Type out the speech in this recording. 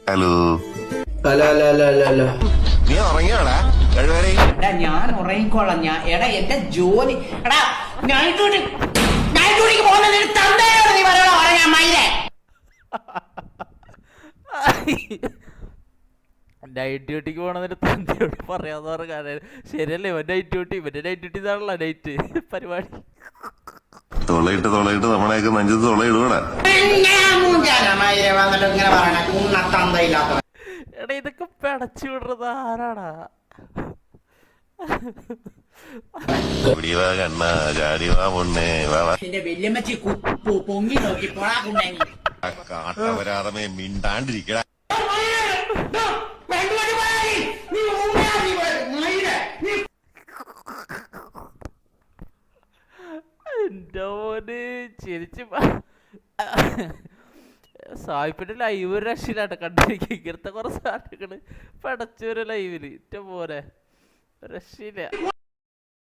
Hello hello hello hello hello hello. നീ ഉറങ്ങിയോടാ കഴിവരെ എടാ ഞാൻ ഉറങ്ങിക്കോളാം. എടാ എന്റെ ജോലി എടാ നൈറ്റ് ഡ്യൂട്ടിക്ക് പോകുന്നത് തന്തയോട് നീ പറയണോ ഉറങ്ങാൻ മയിലേ. നൈറ്റ് ഡ്യൂട്ടിക്ക് പോകണമെന്നിട്ട് തന്തയോട് പറയാന്ന് പറഞ്ഞ കാര്യം ശരിയല്ലേ? ഇവൻ നൈറ്റ് ഡ്യൂട്ടി ഇതാണല്ലോ നൈറ്റ് പരിപാടി. തൊളയിട്ട് നമ്മളെയൊക്കെ നെഞ്ചത്ത് തൊളയിടൂടാ. മയിലെ വന്നിട്ട് ഇങ്ങനെ പറയണ ഉണ്ണ തന്തയില്ലാത്ത. എടാ ഇതൊക്കെ പിടച്ചു വിടുന്നത് ആരാടാ? കണ്ണ ചാടിവാ പൊണ്ണേ വാ എന്റെ വല്യമ്മച്ചി പൊങ്ങി നോക്കി പോടാ കുണ്ണി. കാട്ടവരാതമേ മിണ്ടാണ്ടിരിക്കടാ. എന്റെ മോന് ചിരിച്ച് സായിപ്പിന്റെ ലൈവ് രക്ഷയിലാട്ടെ കണ്ടിരിക്കുക. ഇങ്ങനത്തെ കുറെ സാധനങ്ങള് പടച്ചൊരു ലൈവില് ഇറ്റ പോലെ രക്ഷയില്ല.